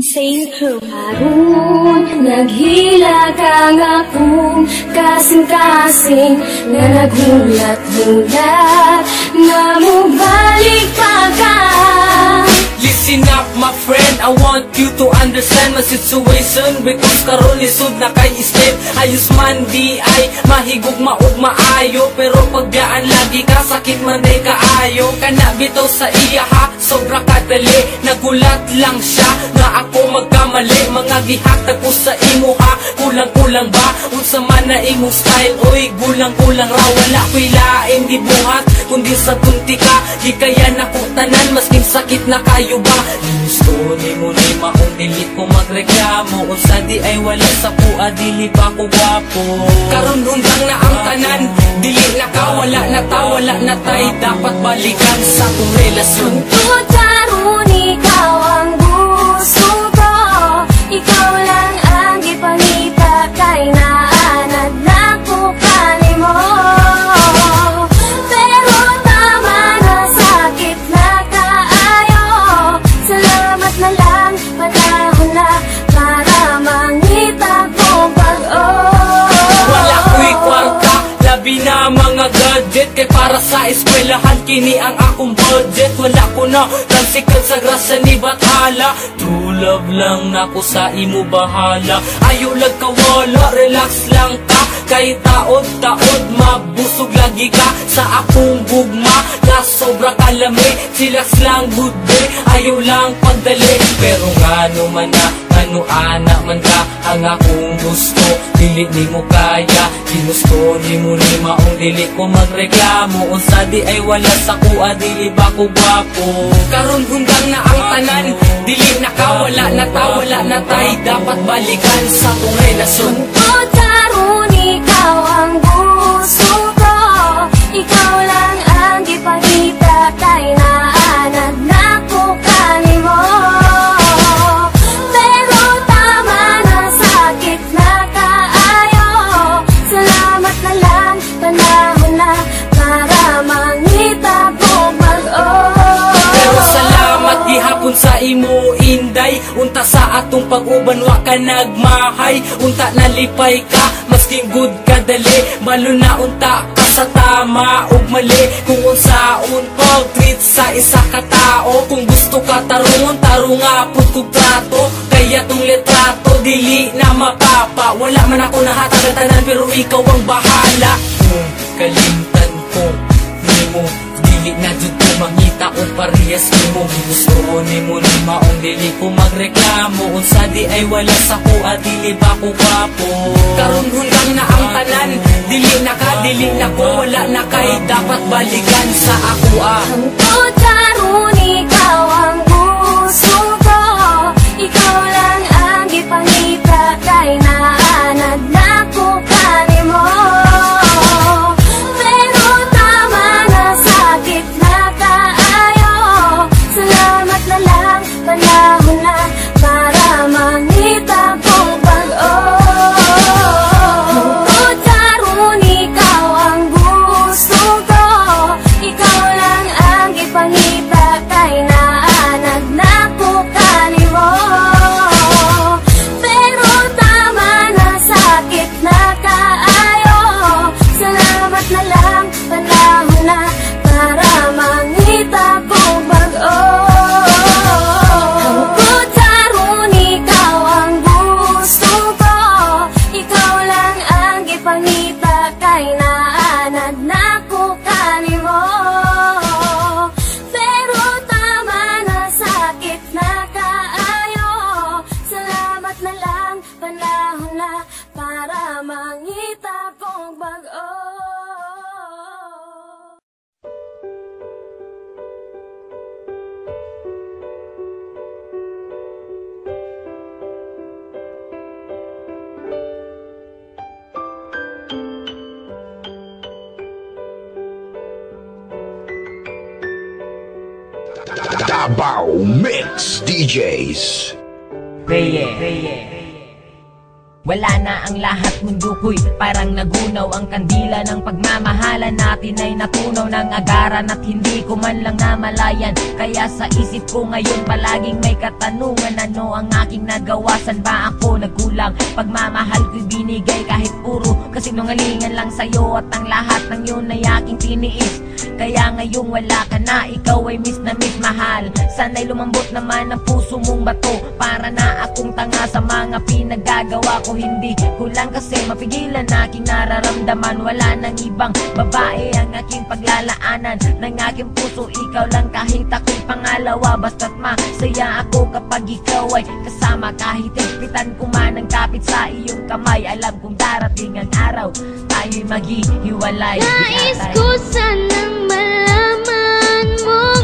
Insane Crew. Harun, naghila kang akong kasing-kasing na nagulat-gulat na mubalik pa ka. Listen up my friend, I want you to understand my situation because karon lisod na kay step. Ayos man di ay mahigog maog maayo, pero pagbiyaan lagi ka sakit man day kaayo. Kana bitaw sa iya ha, sobra kadali. Nagulat lang siya nga ako magkamali. Mga gihatag ko sa imo ha, kulang-kulang ba? Unsa man na imong style, oy gulang-kulang ra. Wala ko'y lain di buhat kundi sa tunti ka. Di kaya nako tanan masking sakit na kayo ba? Gusto ni mo ni maong dili ko magreklamo. Unsa di ay wala sa pua, dili pa ko gwapo. Karon undang na ang tanan, dili na ka, wala na ta, wala na tay. Dapat balikan sa kong relasyon. Tungkol karon ikaw ang gusto ko, ikaw lang ang ipangita kay naanad na ko kanimo. Pero tama na, sakit na kaayo. Salamat na lang, panahon na para mangita ko pag-o. Wala ko'y kwarta, labi na mga gadget. Kay para sa eskwelahan kini ang akong budget. Wala ko na transikal sa grasa ni Bathala. True love lang nako sa imo bahala. Ayaw lag kawala, relax lang ka. Kay taod-taod mabusog lagi ka sa akong gugma. Na sobra kalami, chillax lang good day. Ayaw lang pagdali, pero ngano man na, ano ana man ka ang akong gusto. Dili ni mo kaya, ginusto ni mo ni maong dili ko magreklamo. Unsa di ay wala sa kuha, dili ba ko gwapo. Karon hundang na ang tanan, dili na ka, wala na ta, wala na tay. Dapat balikan sa kong relasyon. Tungkol karon ikaw ang gusto ko, ikaw lang ang ipangita kay naanad na ko kanimo. Pero tama na, sakit na kaayo. Salamat na lang, panahon na para mangita ko pag-o. Pero salamat gihapon sa imo inday. Unta sa atong pag-uban wa ka nagmahay. Unta nalipay ka, masking good ka dali. Malo na unta ka sa tama ug mali. Kung unsaon pag-treat sa isa ka tao. Kung gusto ka tarungon, tarunga pud kog trato. Kaya tong litrato dili na mapapa. Wala man ako nahatag ang tanan, pero ikaw ang bahala. Kung kalimtan ko nimo, dili na jud ko mangita o parehas nimo. Gusto ni mo ni maong dili ko magreklamo. Unsa di ay wala sa kuha, dili ba ko gwapo. Karon hundang na ang tanan, dili na ka, dili na ko, wala na kay. Dapat balikan sa ako Tungkol karon ikaw ang gusto ko, ikaw lang ang ipangita kay naanad na ko kanimo. Pero tama na, sakit na kaayo. Salamat na lang, panahon na para mangita ko pag-o. Tungkol karon ikaw ang gusto ko, ikaw lang ang ipangita kay naanad na ko kanimo. Pero tama na, sakit na kaayo. Salamat na lang, panahon na para mangita ko pag-o. Tungkol karon ikaw ang gusto ko, ikaw lang ang ipangita kay naanad na ko kanimo. Pero tama na, sakit na kaayo. Salamat na lang, panahon na para mangita kong pag-o. Davao Mix DJs. Wala na ang lahat, mundo ko'y parang nagunaw. Ang kandila ng pagmamahalan natin ay natunaw ng agaran at hindi ko man lang namalayan. Kaya sa isip ko ngayon palaging may katanungan, ano ang aking nagawa, san ba ako nagkulang? Pagmamahal ko'y binigay kahit puro kasinungalingan lang sa'yo, at ang lahat ng yun ay aking tiniis. Kaya ngayong wala ka na, ikaw ay miss na miss mahal. Sana'y lumambot naman ang puso mong bato, para na akong tanga sa mga pinagagawa ko. Hindi ko lang kasi mapigilan aking nararamdaman. Wala nang ibang babae ang aking paglalaanan ng aking puso, ikaw lang kahit ako'y pangalawa. Basta't masaya ako kapag ikaw ay kasama, kahit higpitan ko man ang kapit sa iyong kamay. Alam kong darating ang araw, tayo'y maghihiwalay. Nais ko sanang malaman mo